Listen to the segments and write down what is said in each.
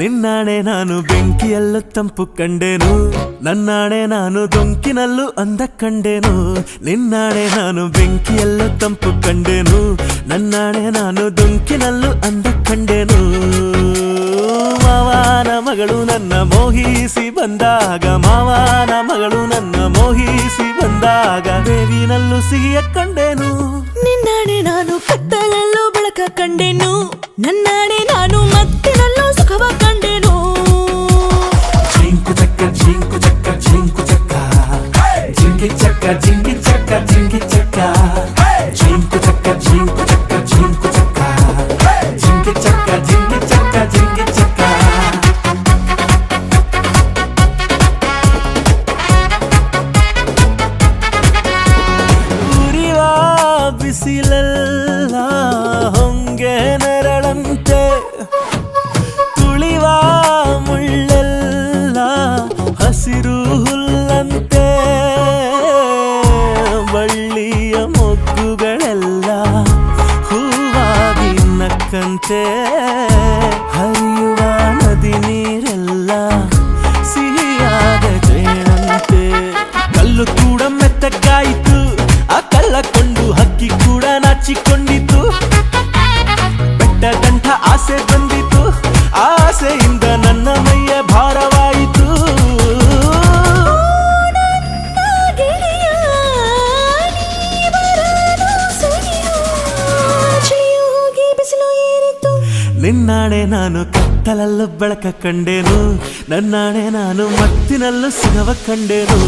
ನಿನ್ನಾಣೆ ನಾನು ಬೆಂಕಿಯಲ್ಲೂ ತಂಪು ಕಂಡೆನು, ನನ್ನಾಣೆ ನಾನು ದೊಂಕಿನಲ್ಲೂ ಅಂದ ಕಂಡೆನು. ನಿನ್ನಾಣೆ ನಾನು ಬೆಂಕಿಯಲ್ಲೂ ತಂಪು ಕಂಡೆನು, ನನ್ನಾಣೆ ನಾನು ದೊಂಕಿನಲ್ಲೂ ಅಂದ ಕಂಡೆನು. ಮಾವನ ಮಗಳು ನನ್ನ ಮೋಹಿಸಿ ಬಂದಾಗ, ಮಾವನ ಮಗಳು ನನ್ನ ಮೋಹಿಸಿ ಬಂದಾಗ ಬೇವಿನಲ್ಲೂ ಸಿಹಿಯ ಕಂಡೆನು. ನಿನ್ನಾಣೆ ನಾನು ಕತ್ತಲಲ್ಲೂ ಬೆಳಕ ಕಂಡೆನು, ನನ್ನಾಣೆ ನಾನು ಮತ್ತಿನಲ್ಲೂ ಸುಖವ ಕಂಡೆನು. ಜಿಂಕು ಚಕ್ಕ ಜಿಂಕು ಚಕ್ಕ ಜಿಂಕು ಚಕ್ಕ ಜಿಂಗಿ ಚಕ್ಕ ಜಿಂಗಿ ಚಕ್ಕ ಜಿಂಗಿ ಚಕ್ಕ ಜಿಂಕು ಚಕ್ಕ ಜಿಂಕು ಚಕ್ಕ ಜಿಂಕು ಚಕ್ಕ ಜಿಂಗಿ ಚಕ್ಕ ಜಿಂಗಿ ಚಕ್ಕ ಜಿಂಗಿ ಚಕ್ಕ. ಉರಿವ ಬಿಸಿಲೆಲ್ಲ ಹೊಂಗೆ ನೆರಳಂತೆ, ತುಳಿವ ಮುಳ್ಳೆಲ್ಲ ಹಸಿರು ಹುಲ್ಲಂತೆ, ಬಳ್ಳಿಯ ಮೊಗ್ಗುಗಳೆಲ್ಲ ಹೂವಾಗಿ ನಕ್ಕಂತೆ, ಹರಿಯುವ ನದಿ ನೀರೆಲ್ಲ ಸಿಹಿಯಾದ ಜೇನಂತೆ. ಕಲ್ಲು ಕೂಡ ಮೆತ್ತಗಾಯಿತು, ಆ ಕಲ್ಲ ಕೊಂಡು ಹಕ್ಕಿ ಕೂಡ ನಾಚಿಕೊಂಡಿತು. ಬೆಟ್ಟ ಗಂಟ ಆಸೆ ಬಂದಿತು, ಆಸೆಯಿಂದ ನನ್ನ ಮೈಯ ಭಾರವಾಯಿತು. ನಿನ್ನಾಣೆ ನಾನು ಕತ್ತಲಲ್ಲೂ ಬೆಳಕ ಕಂಡೆನು, ನನ್ನಾಣೆ ನಾನು ಮತ್ತಿನಲ್ಲೂ ಸುಖವ ಕಂಡೆನು.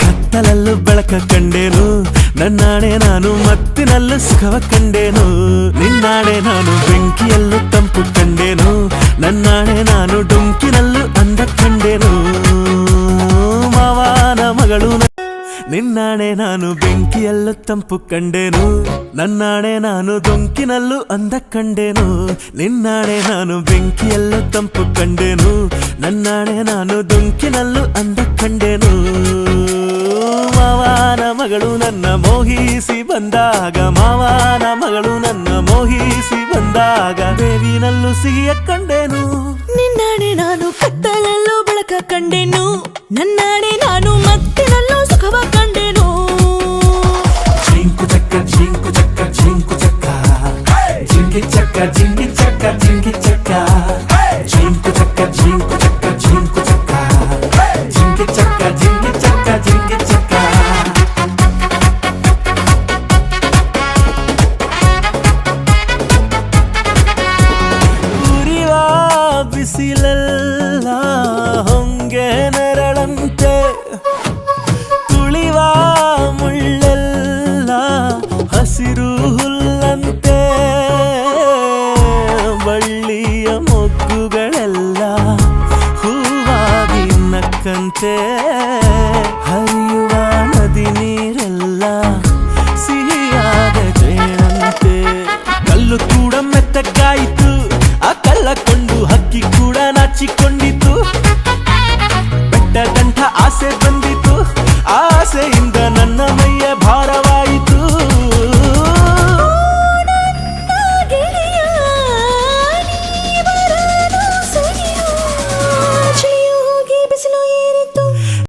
ಕತ್ತಲಲ್ಲೂ ಬೆಳಕ ಕಂಡೆನು, ನನ್ನಾಣೆ ನಾನು ಮತ್ತಿನಲ್ಲೂ ಸುಖವ ಕಂಡೆನು. ನಿನ್ನಾಣೆ ನಾನು ಬೆಂಕಿಯಲ್ಲೂ ತಂಪು ಕಂಡೆನು, ನನ್ನಾಣೆ ನಾನು ಡೊಂಕಿನಲ್ಲೂ ಅಂದ ಕಂಡೆನು. ಮಾವನ ಮಗಳು ನಿನ್ನಾಣೆ ನಾನು ಬೆಂಕಿಯಲ್ಲೂ ತಂಪು ಕಂಡೆನು, ನನ್ನಾಣೆ ನಾನು ದೊಂಕಿನಲ್ಲೂ ಅಂದ ಕಂಡೆನು. ನಿನ್ನಾಣೆ ನಾನು ಬೆಂಕಿಯಲ್ಲೂ ತಂಪು ಕಂಡೆನು, ನನ್ನಾಣೆ ನಾನು ದೊಂಕಿನಲ್ಲೂ ಅಂದ ಕಂಡೆನು. ಮಾವನ ಮಗಳು ನನ್ನ ಮೋಹಿಸಿ ಬಂದಾಗ, ಮಾವನ ಮಗಳು ನನ್ನ ಮೋಹಿಸಿ ಬಂದಾಗ ಬೇವಿನಲ್ಲೂ ಸಿಹಿಯ ಕಂಡೆನು. ನಿನ್ನಾಣೆ ನಾನು ಕತ್ತಲಲ್ಲೂ ಬೆಳಕ ಕಂಡೆನು, ನನ್ನಾಣೆ ನಾನು ಮತ್ತಿನಲ್ಲೂ ಸುಖವ ಕಂಡೆನು. ಜಿಂಕು ಚಕ್ಕ ಜಿಂಕು ಚಕ್ಕ ಜಿಂಕು ಚಕ್ಕ ಜಿಂಗಿ ಚಕ್ಕ ಜಿಂಗಿ ಚಕ್ಕ ಜಿಂಗಿ ಚಕ್ಕ ಜಿಂಕು ಚಕ್ಕ ಜಿಂಕು ಚಕ್ಕ ಜಿಂಕು ಚಕ್ಕ ಜಿಂಗಿ ಚಕ್ಕ ಜಿಂಗಿ ಚಕ್ಕ ಜಿಂಗಿ ಚಕ್ಕ. ಉರಿವ ಬಿಸಿಲೆಲ್ಲ ಹೊಂಗೆ ನೆರಳಂತೆ, ತುಳಿವ ಮುಳ್ಳೆಲ್ಲ ಹಸಿರು ಹುಲ್ಲಂತೆ, ಬಳ್ಳಿಯ ಮೊಗ್ಗುಗಳೆಲ್ಲ ಹೂವಾಗಿ ನಕ್ಕಂತೆ, ಹರಿಯುವ ನದಿ ನೀರೆಲ್ಲ ಸಿಹಿಯಾದ ಜೇನಂತೆ. ಕಲ್ಲು ಕೂಡ ಮೆತ್ತಗಾಯಿತು, ಆ ಕಲ್ಲ